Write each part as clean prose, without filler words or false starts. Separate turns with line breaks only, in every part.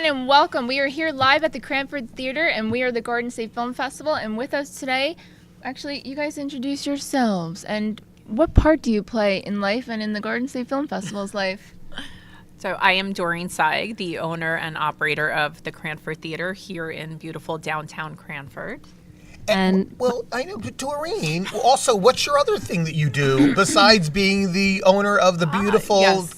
and welcome. We are here live at the Cranford Theater, and we are the Garden State Film Festival. And with us today, actually, you guys introduce yourselves. And what part do you play in life and in the Garden State Film Festival's life?
So I am Doreen Seig, the owner and operator of the Cranford Theater here in beautiful downtown Cranford.
And well, I know, Doreen, also, what's your other thing that you do besides being the owner of the beautiful
Yes.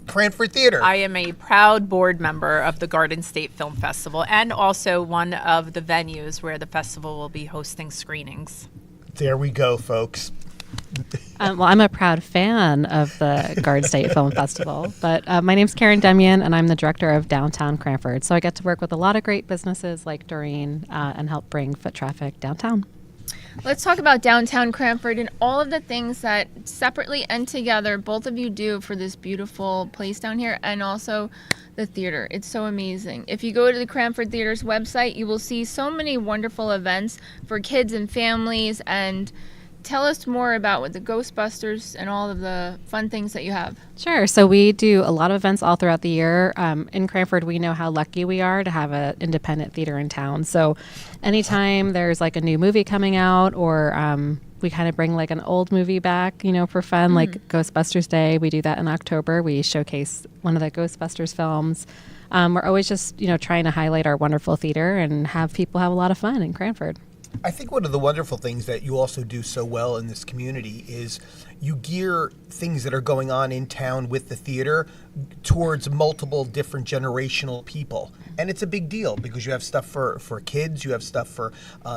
Cranford Theater?
I am a proud board member of the Garden State Film Festival and also one of the venues where the festival will be hosting screenings.
There we go, folks.
Well, I'm a proud fan of the Garden State Film Festival, but my name's Karen Demian, and I'm the director of Downtown Cranford. So I get to work with a lot of great businesses like Doreen and help bring foot traffic downtown.
Let's talk about downtown Cranford and all of the things that separately and together both of you do for this beautiful place down here, and also the theater. It's so amazing. If you go to the Cranford Theater's website, you will see so many wonderful events for kids and families. And tell us more about what the Ghostbusters and all of the fun things that you have.
Sure. So we do a lot of events all throughout the year. In Cranford, we know how lucky we are to have an independent theater in town. So anytime there's like a new movie coming out, or we kind of bring like an old movie back, for fun, like Ghostbusters Day. We do that in October. We showcase one of the Ghostbusters films. We're always just, trying to highlight our wonderful theater and have people have a lot of fun in Cranford.
I think one of the wonderful things that you also do so well in this community is you gear things that are going on in town with the theater towards multiple different generational people. And it's a big deal because you have stuff for kids, you have stuff for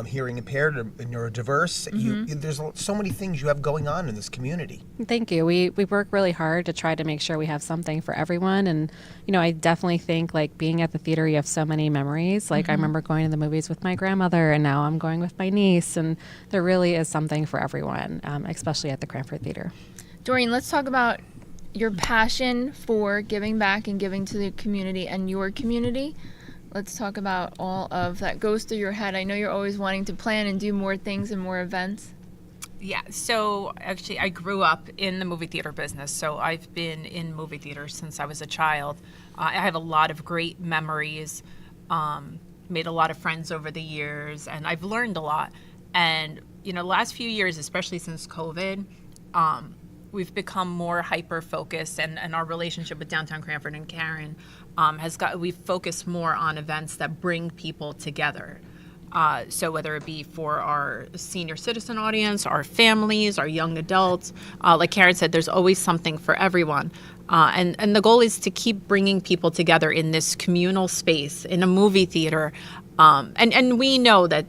hearing impaired or neurodiverse. There's so many things you have going on in this community.
Thank you. We work really hard to try to make sure we have something for everyone. And, I definitely think like being at the theater, you have so many memories. Like I remember going to the movies with my grandmother, and now I'm going with my niece. And there really is something for everyone, especially at the Cranford Theater.
Doreen, let's talk about your passion for giving back and giving to the community and your community. Let's talk about all of that goes through your head. I know you're always wanting to plan and do more things and more events.
Yeah, so actually I grew up in the movie theater business, so I've been in movie theaters since I was a child. I have a lot of great memories, made a lot of friends over the years, and I've learned a lot. And, the last few years, especially since COVID, we've become more hyper-focused, and our relationship with Downtown Cranford and Karen we've focused more on events that bring people together. So whether it be for our senior citizen audience, our families, our young adults, like Karen said, there's always something for everyone. And the goal is to keep bringing people together in this communal space, in a movie theater. And we know that,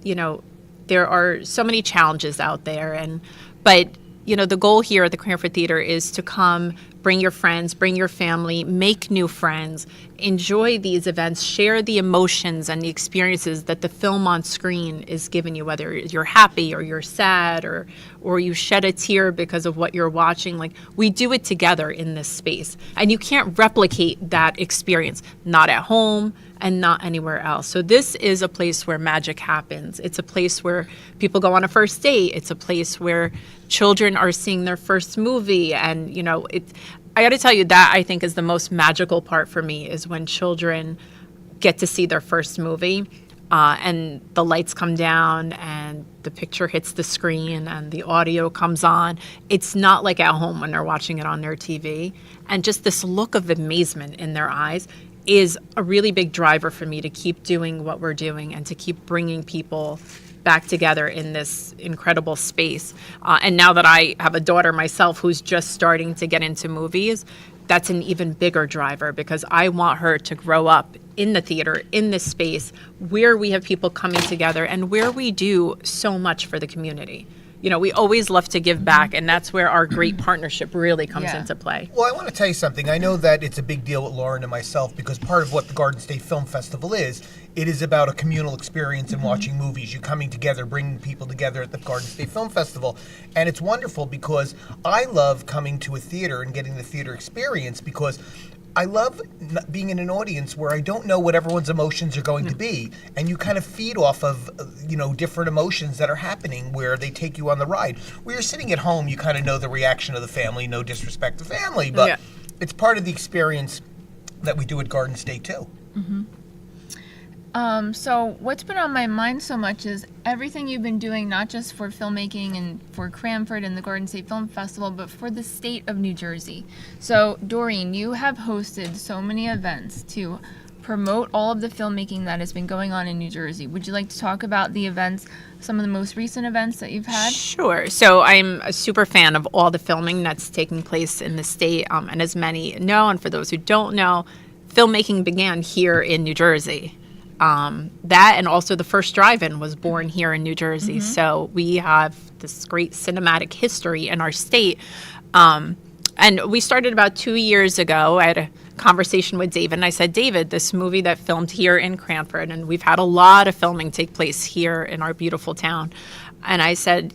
there are so many challenges out there. But the goal here at the Cranford Theater is to come, bring your friends, bring your family, make new friends, enjoy these events, share the emotions and the experiences that the film on screen is giving you, whether you're happy or you're sad or you shed a tear because of what you're watching. Like, we do it together in this space. And you can't replicate that experience, not at home and not anywhere else. So this is a place where magic happens. It's a place where people go on a first date. It's a place where children are seeing their first movie. And, I got to tell you, that I think is the most magical part for me, is when children get to see their first movie and the lights come down and the picture hits the screen and the audio comes on. It's not like at home when they're watching it on their TV. And just this look of amazement in their eyes is a really big driver for me to keep doing what we're doing and to keep bringing people back together in this incredible space. And now that I have a daughter myself who's just starting to get into movies, that's an even bigger driver, because I want her to grow up in the theater, in this space where we have people coming together and where we do so much for the community. We always love to give back, and that's where our great partnership really comes into play.
Well, I want to tell you something. I know that it's a big deal with Lauren and myself, because part of what the Garden State Film Festival is, it is about a communal experience and watching movies. You coming together, bringing people together at the Garden State Film Festival. And it's wonderful because I love coming to a theater and getting the theater experience, because I love being in an audience where I don't know what everyone's emotions are going to be, and you kind of feed off of, different emotions that are happening where they take you on the ride. Where you're sitting at home, you kind of know the reaction of the family, no disrespect to family, but it's part of the experience that we do at Garden State too.
So what's been on my mind so much is everything you've been doing, not just for filmmaking and for Cranford and the Garden State Film Festival, but for the state of New Jersey. So Doreen, you have hosted so many events to promote all of the filmmaking that has been going on in New Jersey. Would you like to talk about the events, some of the most recent events that you've had?
Sure. So I'm a super fan of all the filming that's taking place in the state. And as many know, and for those who don't know, filmmaking began here in New Jersey. That and also the first drive-in was born here in New Jersey. So we have this great cinematic history in our state. And we started about 2 years ago. I had a conversation with David, and I said, David, this movie that filmed here in Cranford, and we've had a lot of filming take place here in our beautiful town. And I said,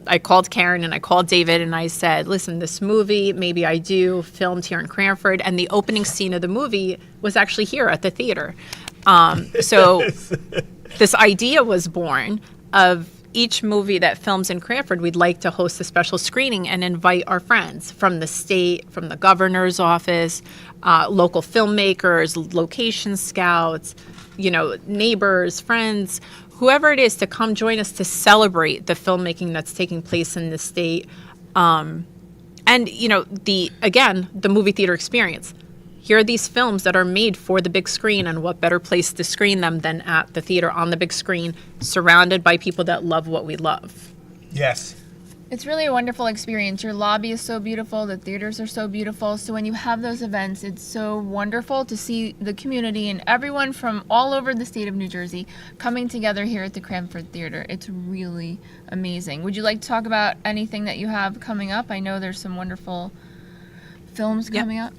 I called Karen and I called David and I said, listen, this movie, Maybe I Do, filmed here in Cranford. And the opening scene of the movie was actually here at the theater. So this idea was born of each movie that films in Cranford, we'd like to host a special screening and invite our friends from the state, from the governor's office, local filmmakers, location scouts, neighbors, friends, whoever it is, to come join us to celebrate the filmmaking that's taking place in the state. And, the movie theater experience. Here are these films that are made for the big screen, and what better place to screen them than at the theater on the big screen, surrounded by people that love what we love.
Yes.
It's really a wonderful experience. Your lobby is so beautiful. The theaters are so beautiful. So when you have those events, it's so wonderful to see the community and everyone from all over the state of New Jersey coming together here at the Cranford Theater. It's really amazing. Would you like to talk about anything that you have coming up? I know there's some wonderful films coming up.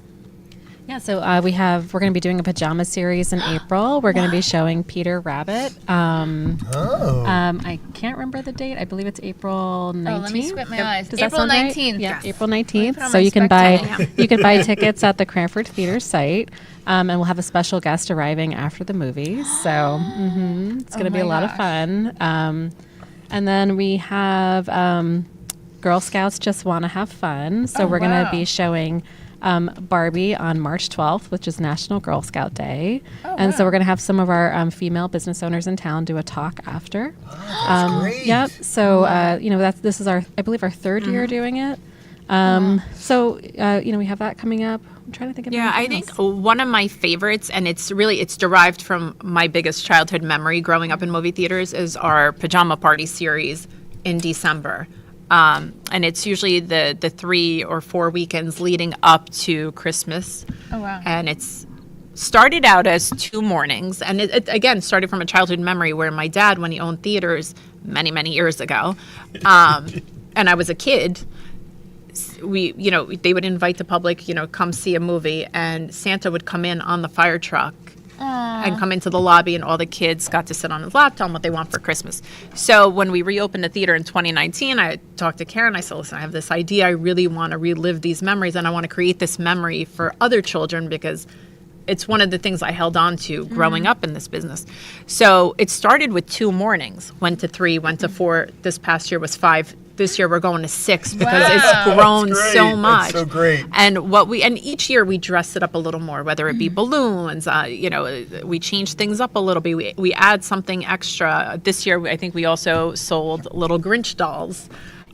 Yeah, so we're going to be doing a pajama series in April. We're going to be showing Peter Rabbit. I can't remember the date. I believe it's April 19th.
Oh, let me squint my eyes.
Does that
April
sound right?
19th.
Yeah,
Yes.
April
Let me
19th.
put on
So
my
you can buy
spectacles.
tickets at the Cranford Theater site, and we'll have a special guest arriving after the movies. So it's going to be
my
a lot of
gosh.
fun. And then we have Girl Scouts Just Want to Have Fun. So we're going to
wow.
be showing Barbie on March 12th, which is National Girl Scout Day. And so we're going to have some of our female business owners in town do a talk after.
That's great.
Yep. So, this is I believe our third year doing it. So, we have that coming up. I'm trying to think of
Yeah, I
anything
think
else.
one of my favorites, and it's derived from my biggest childhood memory growing up in movie theaters, is our Pajama Party series in December. And it's usually the 3 or 4 weekends leading up to Christmas.
Oh, wow.
And it's started out as 2 mornings. And it again started from a childhood memory where my dad, when he owned theaters many, many years ago, and I was a kid, they would invite the public, come see a movie, and Santa would come in on the fire truck and come into the lobby, and all the kids got to sit on his lap, tell them what they want for Christmas. So when we reopened the theater in 2019, I talked to Karen. I said, listen, I have this idea. I really want to relive these memories, and I want to create this memory for other children because it's one of the things I held on to growing up in this business. So it started with 2 mornings, went to 3, went to 4. This past year was 5. This year we're going to 6 because
Wow.
it's grown
That's great.
so much.
That's so great.
And each year we dress it up a little more, whether it be balloons, we change things up a little bit. We add something extra. This year I think we also sold little Grinch dolls.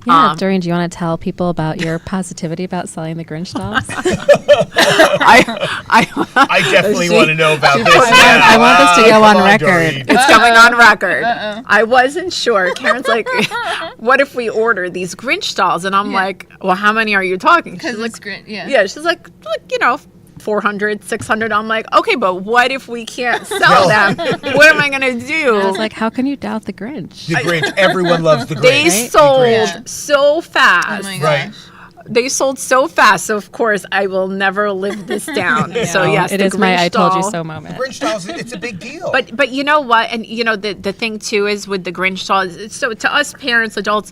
Yeah, Doreen, do you want to tell people about your positivity about selling the Grinch dolls?
I definitely want to know about this.
I want this to go on
Come
record.
Doreen.
It's going on record. I wasn't sure. Karen's like, what if we order these Grinch dolls? And I'm like, well, how many are you talking?
Because
She's like,
it's great. Yeah.
yeah, she's like, 400, 600. I'm like, okay, but what if we can't sell them? What am I going to do?
I was like, how can you doubt the Grinch?
The Grinch. Everyone loves the Grinch.
They
The
sold
Grinch.
so fast.
Oh my
Right.
gosh.
They sold so fast. So, of course, I will never live this down. So, yes,
it
the
is my
Grinch
I told you
doll.
so moment.
Grinch dolls, it's a big deal.
But you know what? And, the thing, too, is with the Grinch doll, so to us parents, adults,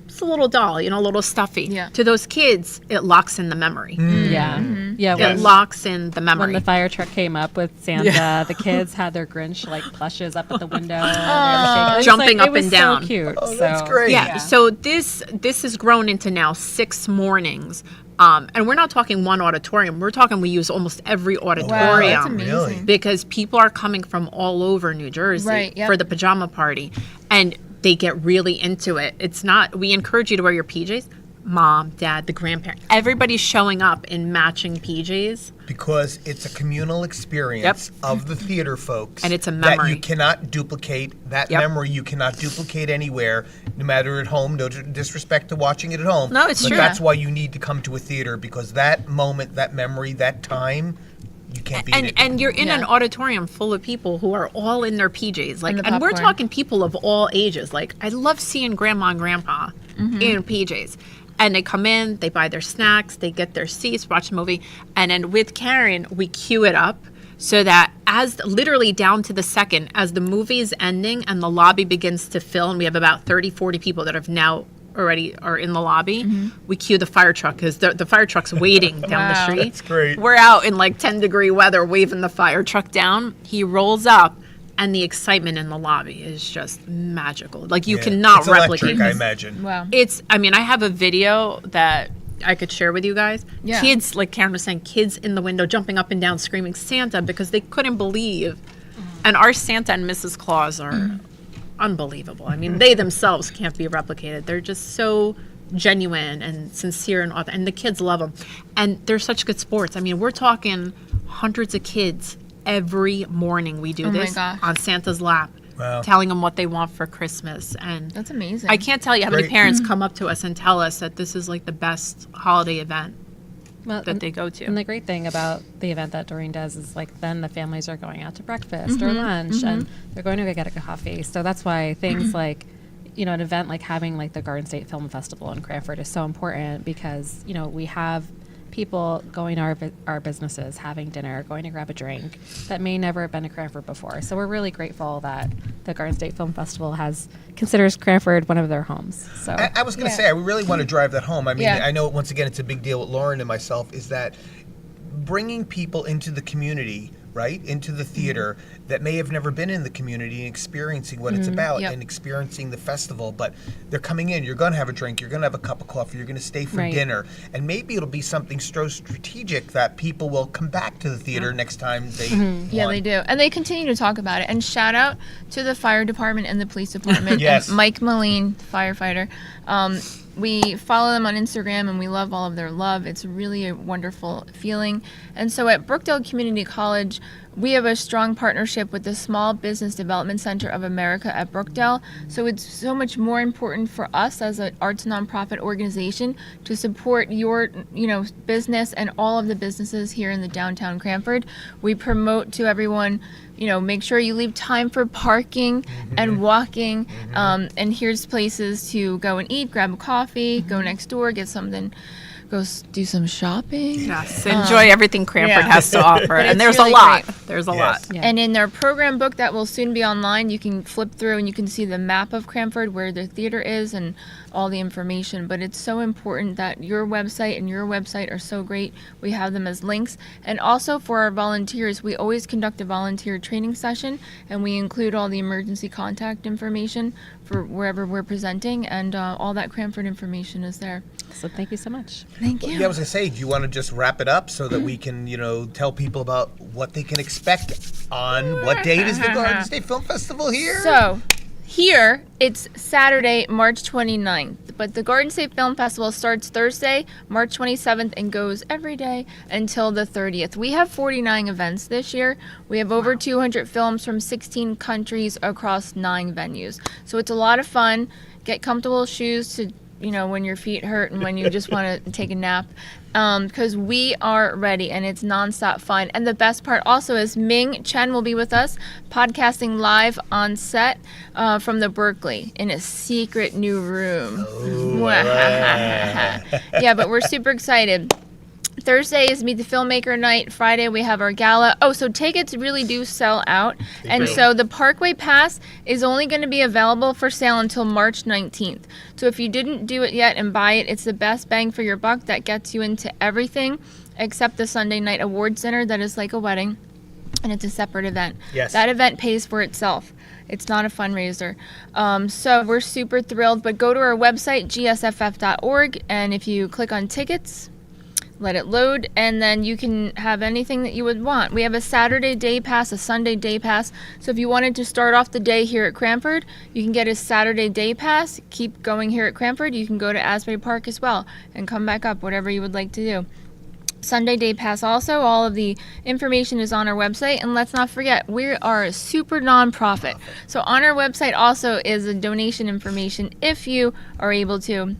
it's a little doll, a little stuffy.
Yeah.
To those kids, it locks in the memory.
Yeah. Yeah.
It locks in the memory.
When the fire truck came up with Santa, the kids had their Grinch plushes up at the window, and they were shaking.
Jumping up
it was
and down.
So cute.
Oh, that's great.
Yeah. So this has grown into now 6 mornings And we're not talking one auditorium. We're talking we use almost every
Wow, that's
auditorium.
amazing.
Really?
Because people are coming from all over New Jersey
Right, yep.
for the pajama party. And they get really into it. It's not, we encourage you to wear your PJs. Mom, dad, the grandparent, everybody's showing up in matching PJs.
Because it's a communal experience of the theater folks.
And it's a
that
memory.
you cannot duplicate. That
Yep.
memory you cannot duplicate anywhere, no matter at home. No disrespect to watching it at home.
No, it's
but
true.
That's why you need to come to a theater, because that moment, that memory, that time, you can't beat it.
And you're in an
Yeah.
auditorium full of people who are all in their PJs. Like,
And the
and we're
popcorn.
talking people of all ages. Like, I love seeing grandma and grandpa in PJs. And they come in, they buy their snacks, they get their seats, watch the movie. And then with Karen, we queue it up so that as literally down to the second, as the movie is ending and the lobby begins to fill, and we have about 30, 40 people that have now already are in the lobby, we cue the fire truck because the fire truck's waiting down the
Wow.
street.
That's great.
We're out in like 10-degree weather waving the fire truck down. He rolls up. And the excitement in the lobby is just magical. Like, you
Yeah.
cannot
it's
replicate
electric, I
this.
imagine.
Wow.
I mean, I have a video that I could share with you guys.
Yeah.
Kids, like Karen was saying, kids in the window jumping up and down screaming Santa because they couldn't believe. And our Santa and Mrs. Claus are unbelievable. I mean, they themselves can't be replicated. They're just so genuine and sincere and authentic. And the kids love them. And they're such good sports. I mean, we're talking hundreds of kids every morning we do
Oh my
this
gosh.
on Santa's lap.
Wow.
Telling them what they want for Christmas. And
That's amazing.
I can't tell you how many
Great.
parents come up to us and tell us that this is like the best holiday event
Well,
that they go to.
And the great thing about the event that Doreen does is like then the families are going out to breakfast or lunch and they're going to go get a coffee. So that's why things like, you know, an event like having like the Garden State Film Festival in Cranford is so important because, you know, we have people going to our businesses, having dinner, going to grab a drink that may never have been to Cranford before. So we're really grateful that the Garden State Film Festival considers Cranford one of their homes. So
I was going to
Yeah.
say, I really want to drive that home. I mean,
Yeah.
I know, once again, it's a big deal with Lauren and myself, is that bringing people into the community, right, into the theater that may have never been in the community and experiencing what it's about
Yep.
and experiencing the festival, but they're coming in, you're going to have a drink, you're going to have a cup of coffee, you're going to stay for
Right.
dinner, and maybe it'll be something so strategic that people will come back to the theater next time they
Yeah,
want.
they do. And they continue to talk about it. And shout out to the fire department and the police department.
Yes.
And Mike Moline, firefighter. We follow them on Instagram and we love all of their love. It's really a wonderful feeling. And so at Brookdale Community College, we have a strong partnership with the Small Business Development Center of America at Brookdale. So it's so much more important for us as an arts nonprofit organization to support your, business and all of the businesses here in the downtown Cranford. We promote to everyone, make sure you leave time for parking and walking. And here's places to go and eat, grab a coffee, go next door, get something, do some shopping.
Yes, enjoy everything Cranford
yeah.
has to offer.
But
And
it's
there's
really
a lot.
great.
There's a
Yes.
lot.
Yeah.
And in their program book that will soon be online, you can flip through and you can see the map of Cranford, where the theater is, and all the information. But it's so important that your website and your website are so great. We have them as links. And also for our volunteers, we always conduct a volunteer training session, and we include all the emergency contact information for wherever we're presenting, and all that Cranford information is there.
so thank you so much.
Thank you.
Yeah, I was going to say, do you want to just wrap it up so that we can, tell people about what they can expect on what date is the Garden State Film Festival here?
So, here, it's Saturday, March 29th, but the Garden State Film Festival starts Thursday, March 27th, and goes every day until the 30th. We have 49 events this year. We have over 200 films from 16 countries across 9 venues. So it's a lot of fun. Get comfortable shoes to, when your feet hurt and when you just want to take a nap. Because we are ready and it's nonstop fun. And the best part also is Ming Chen will be with us podcasting live on set from the Berkeley in a secret new room. Yeah, but we're super excited. Thursday is Meet the Filmmaker night. Friday we have our gala. Oh, so tickets really do sell out. And
do.
so the Parkway Pass is only going to be available for sale until March 19th. So if you didn't do it yet and buy it, it's the best bang for your buck. That gets you into everything except the Sunday night awards dinner that is like a wedding. And it's a separate event.
Yes.
That event pays for itself. It's not a fundraiser. So we're super thrilled. But go to our website, gsff.org, and if you click on tickets, let it load, and then you can have anything that you would want. We have a Saturday day pass, a Sunday day pass. So if you wanted to start off the day here at Cranford, you can get a Saturday day pass, keep going here at Cranford. You can go to Asbury Park as well and come back up, whatever you would like to do. Sunday day pass also. All of the information is on our website. And let's not forget, we are a super nonprofit. So on our website also is a donation information if you are able to.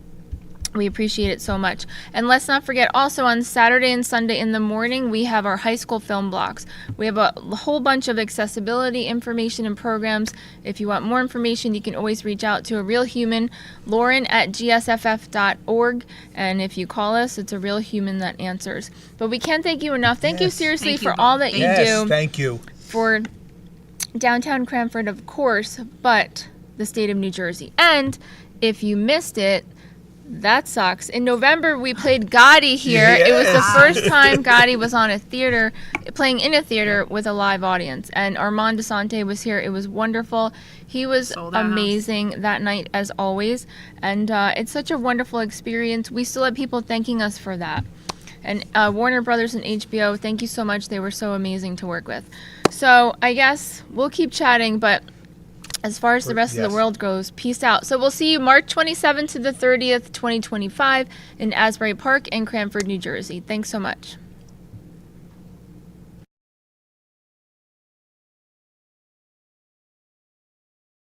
We appreciate it so much. And let's not forget, also on Saturday and Sunday in the morning, we have our high school film blocks. We have a whole bunch of accessibility information and programs. If you want more information, you can always reach out to a real human, lauren@gsff.org. And if you call us, it's a real human that answers. But we can't thank you enough. Thank you seriously
Thank you
for all that you do
Thank you.
for downtown Cranford, of course, but the state of New Jersey. And if you missed it, that sucks. In November, we played Gotti here.
Yes.
It was the first time Gotti was on a theater, playing in a theater with a live audience. And Armand DeSante was here. It was wonderful. He was
Sold out house.
amazing that night, as always. And it's such a wonderful experience. We still have people thanking us for that. And Warner Brothers and HBO, thank you so much. They were so amazing to work with. So I guess we'll keep chatting, but as far as the rest of
Yes.
the world goes, peace out. So we'll see you March 27th to the 30th, 2025 in Asbury Park in Cranford, New Jersey. Thanks so much.